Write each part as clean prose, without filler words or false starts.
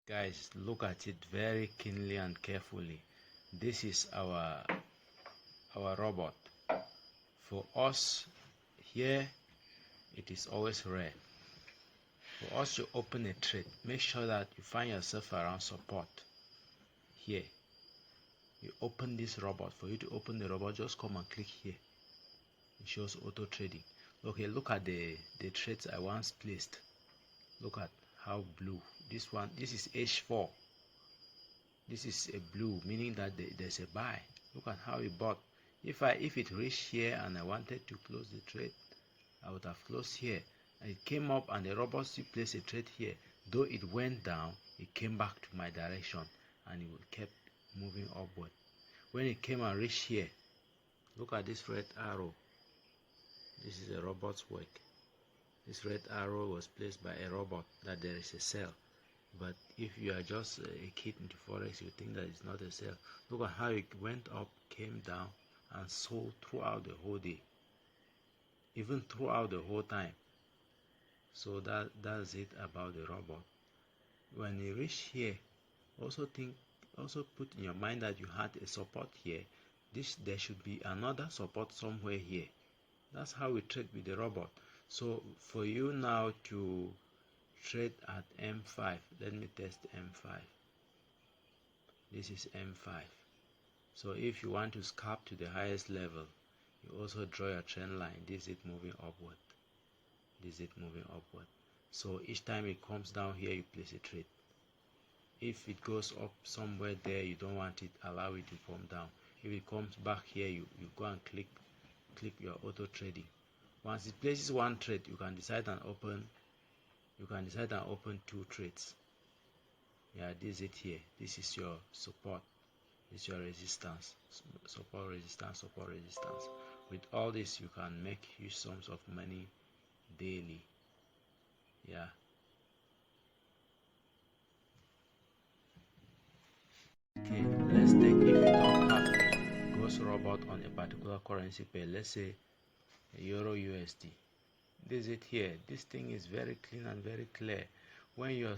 Guys, look at it very keenly and carefully. This is our robot. For us here, it is always rare. For us to open a trade, make sure that you find yourself around support. Here, you open this robot. For you to open the robot, just come and click here. It shows auto trading. Okay, look at the trades I once placed. Look at how blue. This is H4. This is a blue, meaning that there's a buy. Look at how it bought. If it reached here and I wanted to close the trade, I would have closed here. And it came up and the robot still placed a trade here. Though it went down, it came back to my direction and it kept moving upward. When it came and reached here, look at this red arrow. This is a robot's work. This red arrow was placed by a robot that there is a sell. But if you are just a kid into Forex, you think that it's not a sell. Look at how it went up, came down, and sold throughout the whole day. Even throughout the whole time. So that's it about the robot. When you reach here, also put in your mind that you had a support here. There should be another support somewhere here. That's how we trade with the robot. So for you now to trade at M5, let me test M5. This is M5. So if you want to scalp to the highest level, you also draw your trend line. This is it moving upward. This is it moving upward. So each time it comes down here, you place a trade. If it goes up somewhere there, you don't want it, allow it to come down. If it comes back here, you go and click your auto trading. Once it places one trade, you can decide and open two trades. Yeah, this is it here. This is your support. This is your resistance. Support, resistance, support, resistance. With all this, you can make huge sums of money daily. Yeah. Okay, let's take, if you don't have ghost robot on a particular currency pair, let's say Euro USD. This is it here. This thing is very clean and very clear. When you're,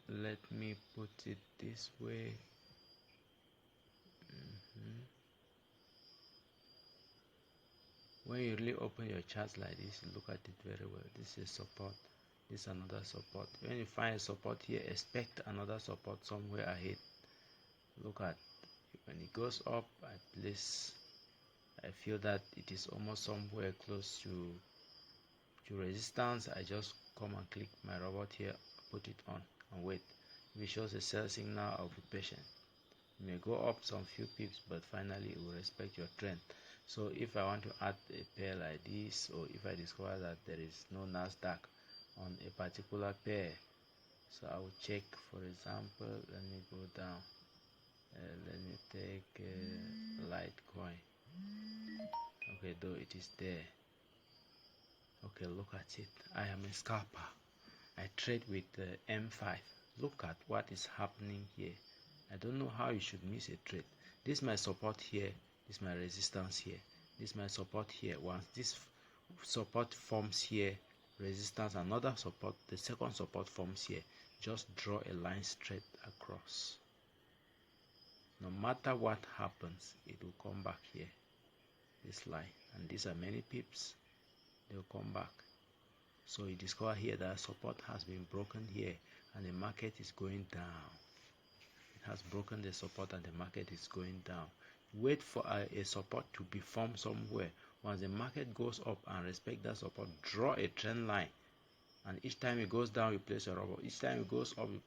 let me put it this way. When you really open your charts like this, look at it very well. This is support. This is another support. When you find a support here, expect another support somewhere ahead. Look at when it goes up, I feel that it is almost somewhere close to resistance. I just come and click my robot here, put it on and wait. If it shows a sell signal, I'll be patient. It may go up some few pips, but finally it will respect your trend. So if I want to add a pair like this, or if I discover that there is no Nasdaq on a particular pair, so I will check. For example, let me go down. Let me take Litecoin. Okay, though it is there. Okay, look at it. I am a scalper. I trade with M5. Look at what is happening here. I don't know how you should miss a trade. This is my support here. This is my resistance here. This is my support here. Once this support forms here, resistance, another support, the second support forms here. Just draw a line straight across. No matter what happens, it will come back here. This line, and these are many pips. They will come back. So you discover here that support has been broken here, and the market is going down. It has broken the support and the market is going down. Wait for a support to be formed somewhere. Once the market goes up and respect that support, draw a trend line, and each time it goes down, you place your robot. Each time it goes up, you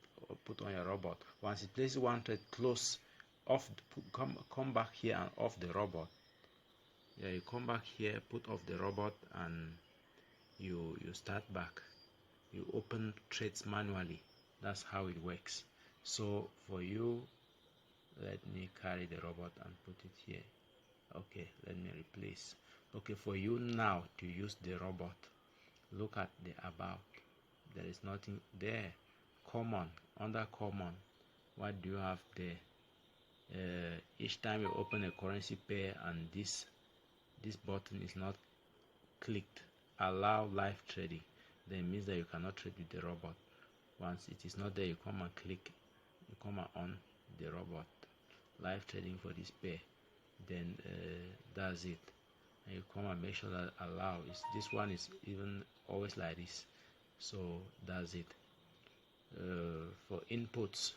put on your robot. Once it places one trade, close off, come back here and off the robot. Yeah, you come back here, put off the robot, and you start back. You open trades manually. That's how it works. So for you, let me carry the robot and put it here. Okay, let me replace. Okay, for you now to use the robot, look at the about. There is nothing there. Common, under common, what do you have there? Each time you open a currency pair and this button is not clicked, allow live trading, then it means that you cannot trade with the robot. Once it is not there, you come and click, you come and on the robot live trading for this pair. Then that's it, and you come and make sure that allow is this one is even always like this. So that's it. For inputs,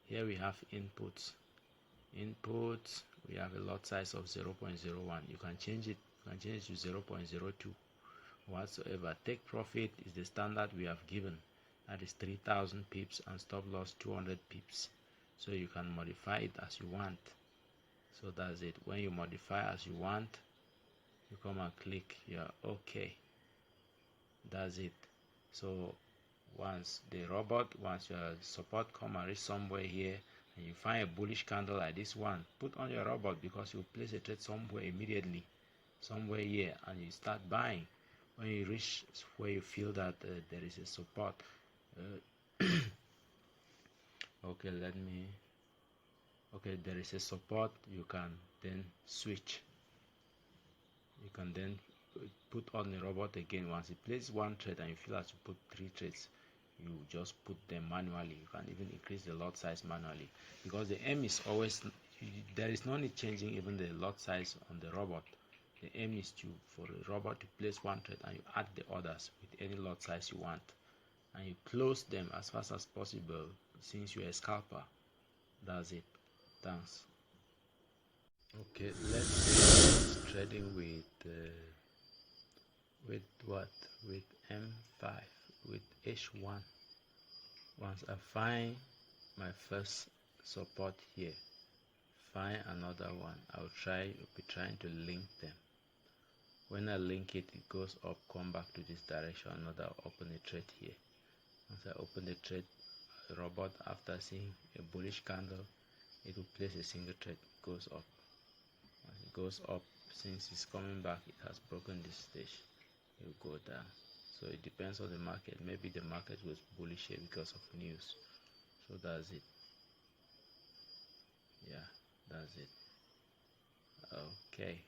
here we have inputs. We have a lot size of 0.01. You can change it, to 0.02 whatsoever. Take profit is the standard we have given, that is 3000 pips, and stop loss 200 pips. So you can modify it as you want. So that's it. When you modify as you want, you come and click here, okay. That's it. So once your support come and reach somewhere here, and you find a bullish candle like this one, put on your robot, because you place a trade somewhere immediately, somewhere here, and you start buying. When you reach where you feel that there is a support, okay, there is a support, you can then switch. You can then put on the robot again. Once you place one trade and you feel like you put 3 trades, you just put them manually. You can even increase the lot size manually, because the aim is always, there is no need changing even the lot size on the robot. The aim is for the robot to place one trade, and you add the others with any lot size you want, and you close them as fast as possible, since you're a scalper. That's it. Thanks. Okay, let's say trading with what? With M5, with H1. Once I find my first support here, find another one, I'll be trying to link them. When I link it, it goes up, come back to this direction. Another, open a trade here. Once I open the trade, robot, after seeing a bullish candle, it will place a single trade. It goes up. Once it goes up, since it's coming back, it has broken this stage, it will go down. So it depends on the market. Maybe the market was bullish here because of news. So that's it. Yeah, that's it. Okay.